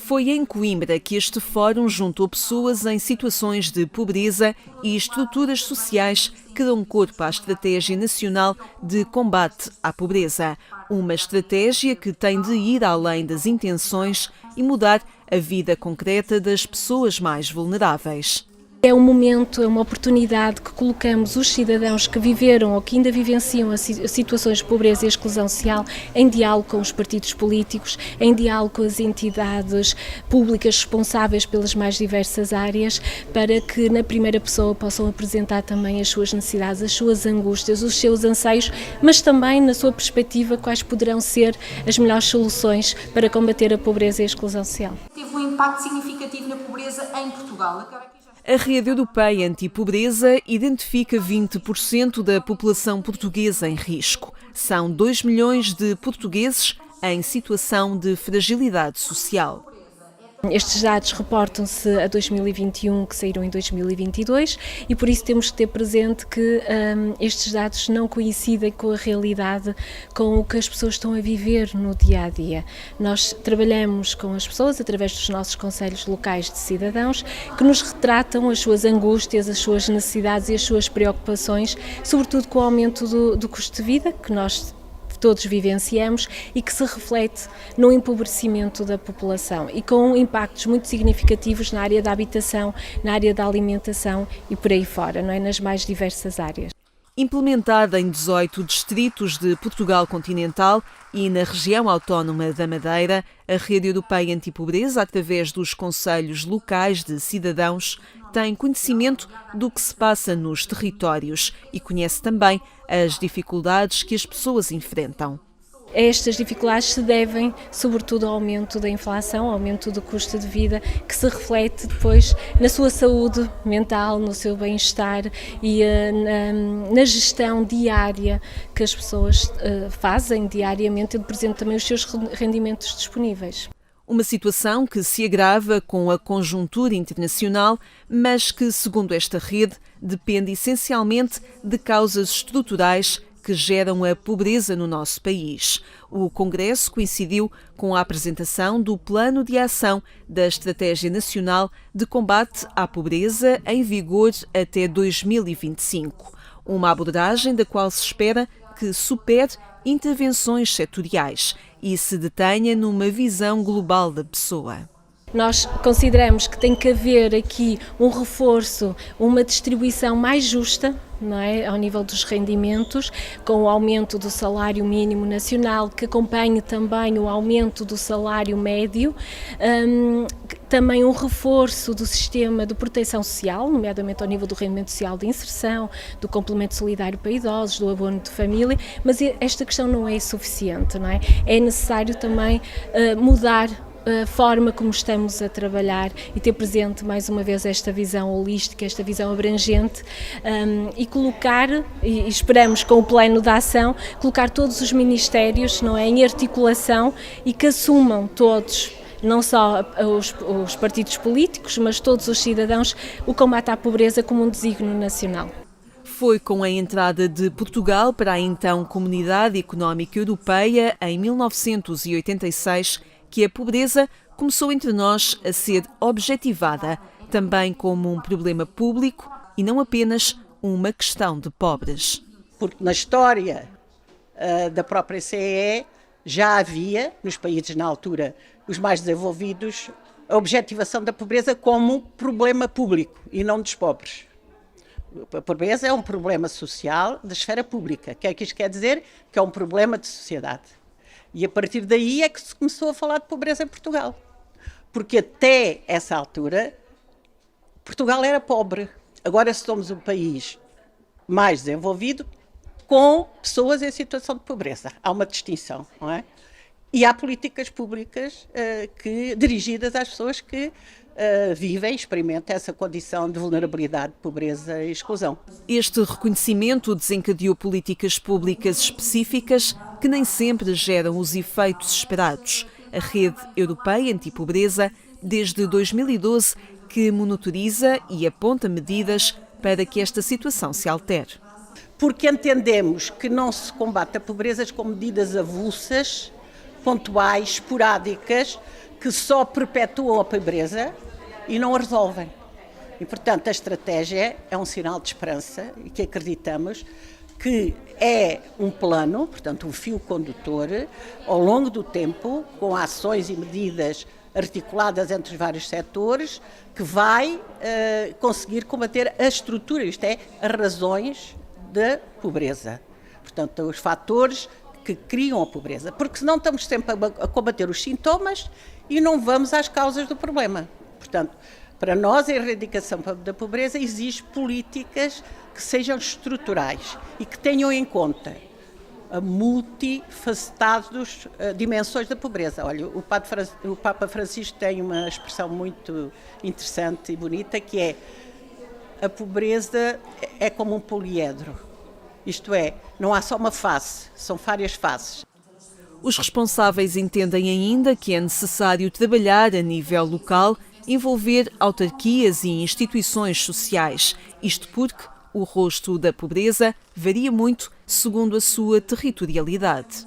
Foi em Coimbra que este fórum juntou pessoas em situações de pobreza e estruturas sociais que dão corpo à Estratégia Nacional de Combate à Pobreza. Uma estratégia que tem de ir além das intenções e mudar a vida concreta das pessoas mais vulneráveis. É um momento, é uma oportunidade que colocamos os cidadãos que viveram ou que ainda vivenciam as situações de pobreza e exclusão social em diálogo com os partidos políticos, em diálogo com as entidades públicas responsáveis pelas mais diversas áreas, para que na primeira pessoa possam apresentar também as suas necessidades, as suas angústias, os seus anseios, mas também na sua perspectiva quais poderão ser as melhores soluções para combater a pobreza e a exclusão social. Teve um impacto significativo na pobreza em Portugal. A Rede Europeia Antipobreza identifica 20% da população portuguesa em risco. São 2 milhões de portugueses em situação de fragilidade social. Estes dados reportam-se a 2021, que saíram em 2022, e por isso temos que ter presente que estes dados não coincidem com a realidade, com o que as pessoas estão a viver no dia-a-dia. Nós trabalhamos com as pessoas através dos nossos conselhos locais de cidadãos, que nos retratam as suas angústias, as suas necessidades e as suas preocupações, sobretudo com o aumento do custo de vida, que nós todos vivenciamos e que se reflete no empobrecimento da população e com impactos muito significativos na área da habitação, na área da alimentação e por aí fora, não é? Nas mais diversas áreas. Implementada em 18 distritos de Portugal continental e na região autónoma da Madeira, a Rede Europeia Antipobreza, através dos conselhos locais de cidadãos, tem conhecimento do que se passa nos territórios e conhece também as dificuldades que as pessoas enfrentam. Estas dificuldades se devem, sobretudo, ao aumento da inflação, ao aumento do custo de vida, que se reflete depois na sua saúde mental, no seu bem-estar e na gestão diária que as pessoas fazem diariamente, tendo presente também os seus rendimentos disponíveis. Uma situação que se agrava com a conjuntura internacional, mas que, segundo esta rede, depende essencialmente de causas estruturais que geram a pobreza no nosso país. O Congresso coincidiu com a apresentação do Plano de Ação da Estratégia Nacional de Combate à Pobreza em vigor até 2025. Uma abordagem da qual se espera que supere intervenções setoriais e se detenha numa visão global da pessoa. Nós consideramos que tem que haver aqui um reforço, uma distribuição mais justa, não é? Ao nível dos rendimentos, com o aumento do salário mínimo nacional, que acompanhe também o aumento do salário médio, também um reforço do sistema de proteção social, nomeadamente ao nível do rendimento social de inserção, do complemento solidário para idosos, do abono de família, mas esta questão não é suficiente, não é? É necessário também mudar a forma como estamos a trabalhar e ter presente mais uma vez esta visão holística, esta visão abrangente e colocar, e esperamos com o plano de ação, colocar todos os ministérios, não é, em articulação e que assumam todos, não só os partidos políticos, mas todos os cidadãos, o combate à pobreza como um desígnio nacional. Foi com a entrada de Portugal para a então Comunidade Económica Europeia em 1986 que a pobreza começou entre nós a ser objetivada também como um problema público e não apenas uma questão de pobres. Porque na história da própria CEE já havia, nos países na altura, os mais desenvolvidos, a objetivação da pobreza como problema público e não dos pobres. A pobreza é um problema social da esfera pública. O que é que isto quer dizer? Que é um problema de sociedade. E a partir daí é que se começou a falar de pobreza em Portugal. Porque até essa altura, Portugal era pobre. Agora somos um país mais desenvolvido com pessoas em situação de pobreza. Há uma distinção, não é? E há políticas públicas dirigidas às pessoas que vivem, experimentam essa condição de vulnerabilidade, pobreza e exclusão. Este reconhecimento desencadeou políticas públicas específicas que nem sempre geram os efeitos esperados. A Rede Europeia Antipobreza, desde 2012, que monitoriza e aponta medidas para que esta situação se altere. Porque entendemos que não se combate a pobreza com medidas avulsas, pontuais, esporádicas, que só perpetuam a pobreza e não a resolvem. E, portanto, a estratégia é um sinal de esperança e que acreditamos que é um plano, portanto, um fio condutor, ao longo do tempo, com ações e medidas articuladas entre os vários setores, que vai conseguir combater a estrutura, isto é, as razões da pobreza. Portanto, os fatores que criam a pobreza, porque senão estamos sempre a combater os sintomas e não vamos às causas do problema. Portanto, para nós, a erradicação da pobreza exige políticas que sejam estruturais e que tenham em conta a multifacetadas dimensões da pobreza. Olha, o Papa Francisco tem uma expressão muito interessante e bonita, que é: a pobreza é como um poliedro. Isto é, não há só uma face, são várias faces. Os responsáveis entendem ainda que é necessário trabalhar a nível local, envolver autarquias e instituições sociais, isto porque o rosto da pobreza varia muito segundo a sua territorialidade.